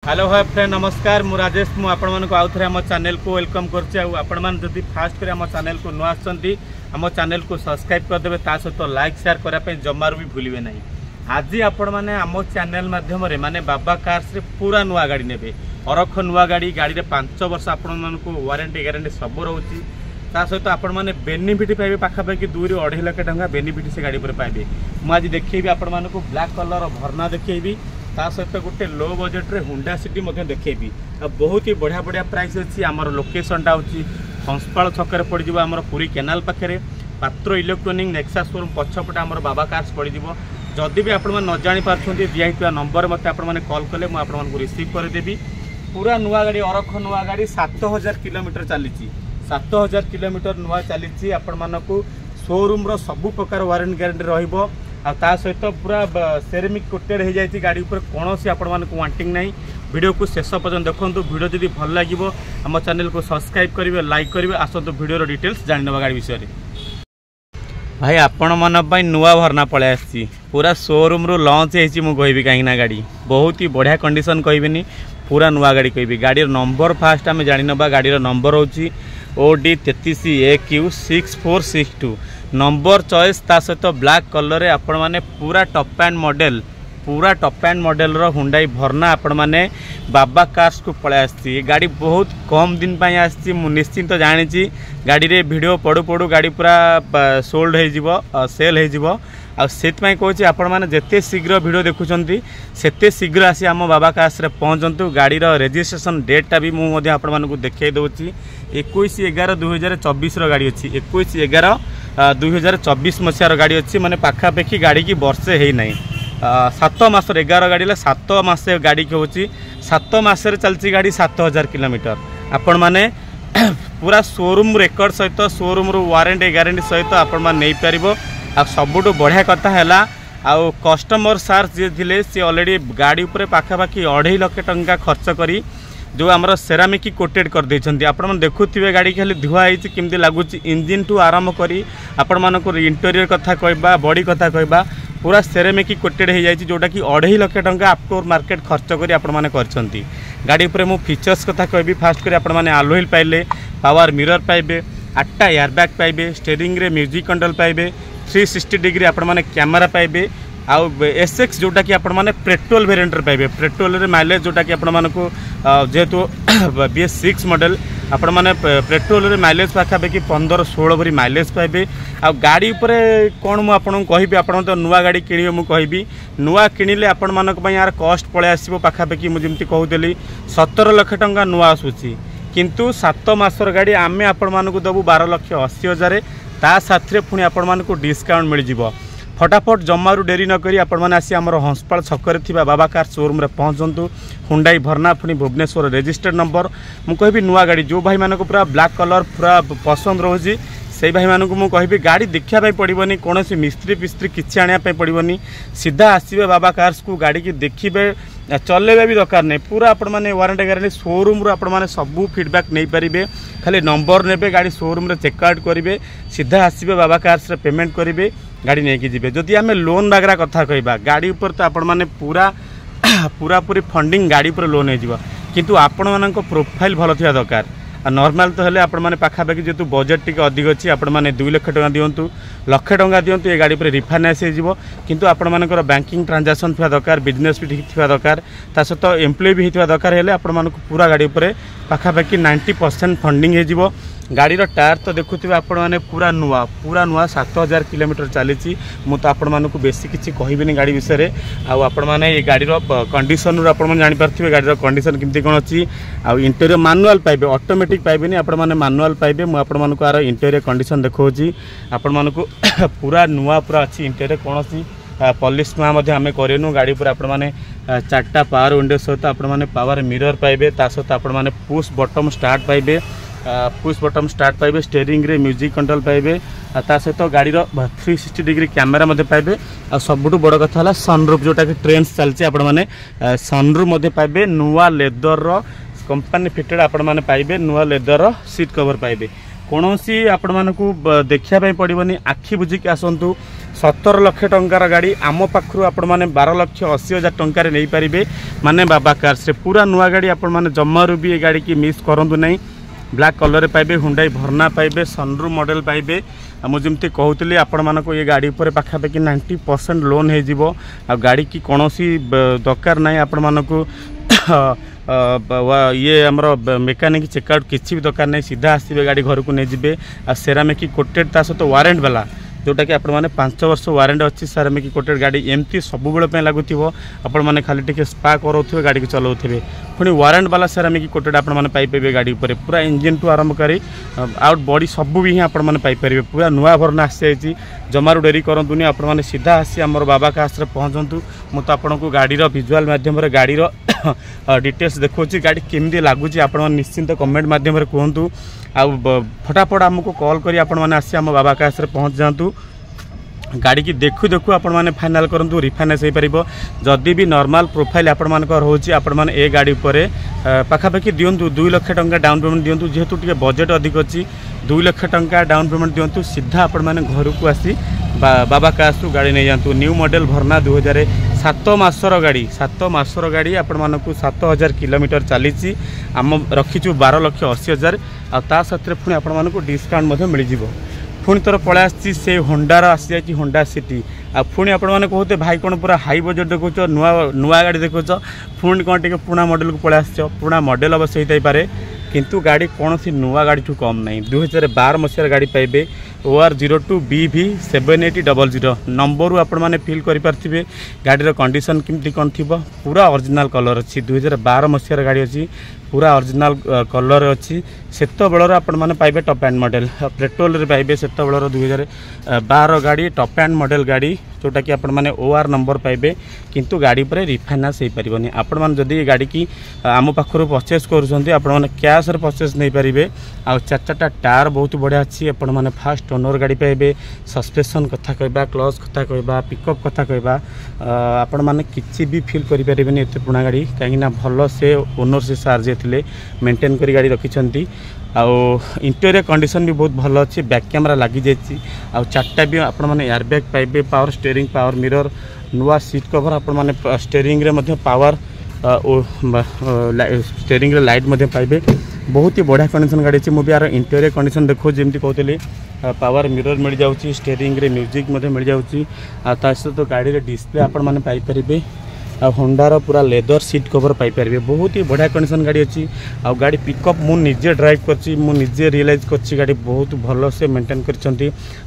Hello hi friend नमस्कार मु राजेश मु आपण मानको आउ थरे हम चैनल को वेलकम करछि आ आपण मान जदि फास्ट करे हम चैनल को नुआ आछंती हम चैनल को सब्सक्राइब कर देबे ता सहित लाइक शेयर करा पे जमार भी भूलिबे नाही। आज आपण माने हम चैनल माध्यम रे माने बाबा कार्स रे पूरा नुआ गाड़ी नेबे अरख नुआ गाड़ी गाड़ी रे 5 वर्ष आपण मानको वारंटी गारंटी सब रहउची ता सहित आपण माने बेनिफिट पाइबे पाखापाखि 2 ରୁ 2.5 लाख टंका बेनिफिट से गाड़ी पर पाइबे। मु आज देखैबी आपण मानको ब्लैक कलर भरना देखैबी ता सहित गोटे लो बजेट रे हुंडा सिटी मध्य देखैबी बहुत ही बढ़िया बढ़िया प्राइस अच्छी आमर लोकेशन टा होची हंसपाल छकरे पड़ जिवो आमर पूरी केनाल पाखरे पात्र इलेक्ट्रोनिक नेक्सा शोरूम पछपटे आमर बाबा कार्स पड़ जिवो। जदि भी आपण मन न जानि पारछंती दिया हितवा नंबर मते आपण माने कॉल कले मु आपण मानको रिसीव कर देबी। पूरा नुआ गाड़ी अरख नुआ गाड़ी 7000 किलोमीटर चलीची 7000 किलोमीटर नुआ चलीची आपण मानको शोरूम रो सब प्रकार वारंटी गारंटी रहिबो आ सहित पूरा सेरामिक कोटेड हो जाती गाड़ी ऊपर कौन सी आपण मानको वांटिंग नहीं। वीडियो को शेष पर्यंत देखंतु वीडियो जदि भल लागिवो हम चैनल को सब्सक्राइब करिवे लाइक करिवे आसंतु वीडियो रो डिटेल्स जानि नबा गाड़ी विषय रे। भाई आपण मन पई नुआ भरना पळे आसी पूरा शोरूम रो लॉन्च हेची मु कहबी काहे ना गाड़ी बहुत ही बढ़िया कंडीशन कहबेनी पूरा नुआ गाड़ी कहबी। गाड़ी नंबर फास्ट आम जानि नबा गाड़ी नंबर होची OD 33AQ6462 नंबर चॉइस ता सहित ब्लैक कलर रे आपण माने पूरा टॉप एंड मॉडल रो हुंडाई भरना आपण माने बाबा कार्स को पळे आसी। गाड़ी बहुत कम दिन पई आसी मु निश्चिंत जानि छी गाड़ी रे वीडियो पडु पडु गाड़ी पूरा सोल्ड हे जिवो सेल हे जिवो आ सेत पई कहूची आपण माने जते शीघ्र वीडियो देखुचंती सेते शीघ्र आसी हम बाबा कार्स रे पहुंचंतु। गाड़ी रो रजिस्ट्रेशन डेट टा भी मु मध्ये आपण मानकु देखाई दोची 21/11/2024 रो गाड़ी अछि 21/11/2024 मसिया गाड़ी अच्छी माने पाखापाखि गाड़ी की वर्षे है नहीं 7 मास 11 गाड़ी 7 मास गाड़ी की होची 7 मास चलती गाड़ी 7000 किलोमीटर आपण माने पूरा शोरूम रेकर्ड सहित शोरूम रो वारंटी गारंटी सहित आपण माने नहीं पारिबो। आ सबुटो बढ़िया कथा हैला आउ कस्टमर सार जे थिले से ऑलरेडी गाड़ी ऊपर पाखापाखि 2.5 लाख टंका खर्च करी जो आमर सेरामिक कोटेड कर देछंती। आपण मन देखुथिबे गाड़ी खाली धुआ आइछि केमती लागुछि इंजिन टू आरंभ करी आपण मानको इंटीरियर कथा कहबा बॉडी कथा कहबा पूरा सेरामिक कोटेड हो जाइछि जोटा कि 2.5 लाख टंका आफ्टर मार्केट खर्च करी आपण माने करछंती। गाड़ी ऊपर मु फीचर्स कथा कहबी फास्ट करी आपण माने अलॉय व्हील पाइले पावर मिरर पाइबे 8टा एयरबैग पाइबे स्टीयरिंग रे म्यूजिक कंट्रोल पाइबे 360 डिग्री आपण माने कैमरा पाइबे आउ SX जोटा कि आपण माने पेट्रोल वेरिएंट पाइबे पेट्रोल रे माइलेज जोटा कि आपण मानको जेहेतु BS6 मॉडल आपण माने पेट्रोल रे माइलेज पाखापाखि 15-16 भरी माइलेज पाइबे। आ गाड़ी ऊपर कोन मु आपण कहबी आपण तो नुआ गाड़ी किनिबे मु कहबी नुआ किनिले आपण मानक पई यार कॉस्ट पळे आसीबो पाखापाखि मु जेमति कहउतली 17 लाख टंका नुआ आसुची किंतु 7 मासर गाड़ी आमे आपण मानकु दबु 12,80,000 ता साथरे पुनी आपण मानकु डिस्काउंट मिल जिवो। फटाफट जमारू डेरी न करी आपण माने आसी हमर हंसपाल छकरे थिबा बाबा कार शोरूम रे पहुंचंतु। हुंडाई भरना पुनी भुवनेश्वर रजिस्टर्ड नंबर मु कहबी नुआ गाड़ी जो भाई मानको पूरा ब्लैक कलर पूरा पसंद रोजी से भाई मानको मु कहबी गाड़ी देखिया पई पड़िबनी कोनोसी मिस्त्री पिस्त्री किछि आनिया पई पड़िबनी सीधा आसीबे बाबा कार्स को गाड़ी की देखिबे चलेबे भी दरकार नहीं पूरा आपण माने वारंटी गारंटी शोरूम रो आपण माने सब फीडबैक नहीं पारिबे खाली नंबर नेबे गाड़ी शोरूम रे चेकआउट करिवे सीधा आसीबे बाबा कार्स रे पेमेंट करिवे गाड़ी नहीं जिबे। जदि आमे लोन बागरा कथा कहबा गाड़ी ऊपर तो आपण माने पूरा पूरी फंडिंग गाड़ी पर लोन हो जिवो किंतु आपण मानक प्रोफाइल भलो थिया दरकार नॉर्मल तो हेले आपण माने पाखापाखि जेतु बजेट टिके अधिक अछि आपण माने 2 लाख टंका दियंतु लाख टंका दियंतु ए गाड़ी पर रिफाइनेंस हो जिवो किंतु आपण मानकर बैंकिंग ट्रांजैक्शन थिया दरकार बिजनेस भी ठीक थिया दरकार ता सहित एम्प्लॉय भी थिया दरकार हेले आपण मानक पूरा गाड़ी ऊपर पाखापाखि 90% फंडिंग हो जिवो। गाड़ी टायर तो देखुथिबे आपण माने पूरा नुआ 7000 किलोमीटर चली मु तो आपण मानकु बेसी किछि कहबिनी गाड़ी विषय रे आ आपण माने ए गाड़ी रो कंडीशन रो आपण माने जानि परथिबे गाड़ी रो कंडीशन किमती कोन अछि आ इंटीरियर मैनुअल पाइबे ऑटोमेटिक पाइबेनी आपण माने मैनुअल पाइबे मु आपण मानकु आरो इंटीरियर कंडीशन देखौछि आपण मानकु पूरा नुआ पूरा अछि इंटीरियर कोनोसी पॉलिश नुआ मध्ये आमे करेनु गाड़ी पर आपण माने 4टा पावर विंडो सहित आपण माने पावर मिरर पाइबे ता सहित आपण माने पुश बटन स्टार्ट पाइबे पुश बटन स्टार्ट पाइबे स्टीयरिंग रे म्यूजिक कंट्रोल पाइबे ता सहित गाड़ी रो 360 डिग्री कैमरा मध्ये पाइबे आ सबुटु बड़ कथा हला सनरूफ जोटा कि ट्रेंड्स चलची आपण माने सनरूफ मध्ये पाइबे नुआ लेदर रो कंपनी फिटेड आपण माने पाइबे नुआ लेदर रो सीट कवर पाइबे कौन सी आपण मानकू देखा पड़ोनी आखि बुझिकी आसतु 17 लाख टंकार गाड़ी आम पाखु आपण मैंने 12,80,000 टंकार नहीं पारे माने बाबा कार्स पूरा नुआ गाड़ी आपण मैंने जमारू भी ये गाड़ी की मिस करूँ नहीं ब्लैक कलर पाइबे हुंडाई भरना पाइबे सनरूफ मॉडल पाइबे मुझे कहूली आपण मानक ये गाड़ी पर पाखापाखि 90% लोन हो गाड़ी की कौन सी दरकार ना आपण मानक ये आमर मेकानिक चेकआउट किसी भी दरकार नहीं सीधा आसवे गाड़ी घर को नहीं जाए आ सेरामिक कोटेड ता सहित वारंट वाला जोटा कि आपने 5 वर्ष वारंट अच्छी सेरामिक कोटेड गाड़ी एमती सब लगुथ आपण मैंने खाली टे स्पा करोथे गाड़ी को चलाऊे पुणी वारंट वाला सेरामिक कोटेड आपने पाइपे गाड़ी पर पूरा इंजिन टू आरंभ कर आउट बॉडी सब भी आपने पाइपर पूरा नुआ भरन आसी जमारू डेरी करूँ आपण सीधा आसी आम बाबा कास्रे पहुँचतु मुझे आपन को गाड़ी विजुअल मध्यम गाड़ी डिटेल्स देखा गाड़ी केमती लगुच आप निश्चिंत कमेंट मध्यम कहतु आ फटाफट आमको कॉल करी आपण मैंने आसी आम बाबा कास्रे पहुँच जातु गाड़ी की देखु देखु आपण मैंने फाइनाल करूँ रिफाइनान्स हो पार जदि भी नॉर्मल प्रोफाइल आपण मान रोचे आपण मैंने ए गाड़ी पर पाखापाखि दिंतु 2 लाख टंका डाउन पेमेंट दिंतु जेहेतु टे बजेट अधिक अच्छी 2 लाख टंका डाउन पेमेंट दिंतु सीधा आपण मैंने घर को आसी बाबा कास्रु गाड़ी नहीं जातु न्यू मॉडल भरना 2007 मासर गाड़ी 7 मासर गाड़ी आपण मानकु 7000 किलोमीटर चली आम रखीचु 12,80,000 आ साथ पुणी आपण मानकु डिस्काउंट मिल जाव पुणी थर पलि आसी से होंडार आसी जाए होंडा सिटी आ पुणी आपण मैंने कहते भाई कौन पूरा हाई बजेट देखुच नुआ नुआ गाड़ी देखुच पुणी कौन टे पुणा मॉडल को पलि आस पुणा मॉडल अवश्य होता पारे किंतु गाड़ी कौन सी नुआ गाड़ी ठू कम नहीं 2012 मसीहार गाड़ी पाइबे OR02BV7800 नंबर आपण मैंने फिल करें गाड़ी कंडीशन केमती कौन थी पूरा ओरिजिनल कलर अच्छी 2012 मसीहार गाड़ी अच्छी पूरा ओरिजिनल कलर अच्छी सेत बेलर आपण मैंने पाइबे टॉप एंड मॉडल पेट्रोल रे पाइबे सेत बेलर 2012 गाड़ी टॉप एंड मॉडल गाड़ी जोटा कि आपण मैंने OR नंबर पाइबे किंतु गाड़ी पर रिफाइनान्स हो पारनी आपण मैंने जदि गाड़ी की आम पाखर परचेस कर कैश रे परचेस नहीं पारे आ 4टा टायर बहुत बढ़िया अच्छी आपण मैंने फास्ट ओनर गाड़ी पाइबे सस्पेंशन कथा कहबा क्लच कथा कहबा पिकअप कथा कहबा आपण मैंने किसी भी फील करें एत पुणा गाड़ी कहीं भल से ओनर से सार थे मेंटेन कर गाड़ी रखिंट आउ इंटीरियर कंडीशन भी बहुत भल अच्छी बैक कैमरा लगी जाइए आउ 4टा भी आपण मैंने एयरबैग पाइबे पावर स्टीयरिंग पावर मिरर नुआ सीट कवर आपण मैंने स्टीयरिंग रे मध्य पावर स्टीयरिंग रे लाइट मध्य पाइबे बहुत ही बढ़िया कंडीशन गाड़ी अच्छी मुझे यार इंटीरियर कंडीशन देखो जमी कहते पावर मिरर मिल जाऊँगी स्टीयरिंग रे म्यूजिक मिल जाऊँगी सहित गाड़ी डिस्प्ले आपण मैंने पाइपर आ होंडार पूरा लेदर सीट कवर पाइपर बहुत ही बढ़िया कंडीशन गाड़ी अच्छी आ गाड़ी पिकअप मुझे ड्राइव कर मुझे रियलाइज कर गाड़ी बहुत भल से मेंटेन कर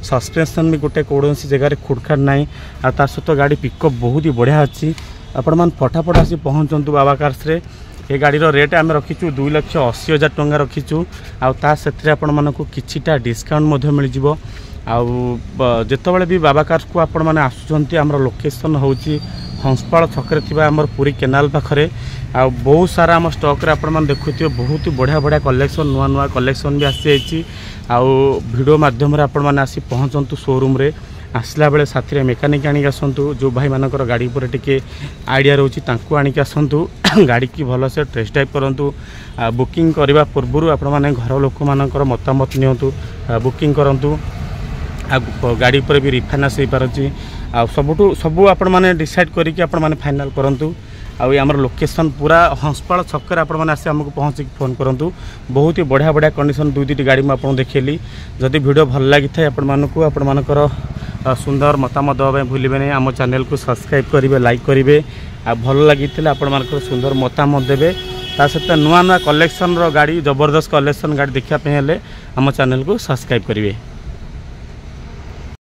सस्पेंशन भी गोटे कौन जगह खुड़खाड़ ना आ सहित गाड़ी पिकअप बहुत ही बढ़िया अच्छी आपण मैंने फटाफट आसी पहुँचतु बाबा कार्स रे ये गाड़ी रेट आम रखीचु 2,80,000 टंका रखीचु आते आपण मानक किछिटा डिस्काउंट मिल जाव आते भी बाबा कार्स को आपण मैंने आसुँच आमर लोकेशन हूँ हंसपाल छकरे थी आमर पुरी केनाल पाखरे आ बहुत सारा आम स्टॉक रे आपण मैंने देखुए बहुत बढ़िया बढ़िया कलेक्शन नुआ नुआ कलेक्शन भी आसी वीडियो मध्यम आपण मैंने आसी पहुँचतु शोरूम रे आसला बेले साथी मेकानिक आनिक आसतु जो भाई मानकर गाड़ी पर टिके आइडिया रोची तांकु आनिक आसतु गाड़ी की भल से टेस्ट ड्राइव करूँ बुकिंग करने पूर्व आपण मैंने घर लोक मानकर मतामत नियंतु बुकिंग करूँ गाड़ी पर भी रिफाइनान्स हो पारे सबू आपण मैंने डिसाइड करके आपण मैंने फाइनाल करूँ आमर लोकेशन पूरा हंसपाल छक्कर आपण मैंने आसी आमको पहुँच फोन करूँ बहुत ही बढ़िया बढ़िया कंडीशन 2-2टी गाड़ी मुझे देखली जदि वीडियो भल लगी था आपण मानकर सुंदर मतामत देवाई भूलें नहीं आम चैनल को सब्सक्राइब करेंगे लाइक करेंगे आ भल लगी आपण मानकर सुंदर मतामत देवे ता सहित नुआ नुआ कलेक्शन गाड़ी जबरदस्त कलेक्शन गाड़ी देखापी आम चैनल को सब्सक्राइब करेंगे।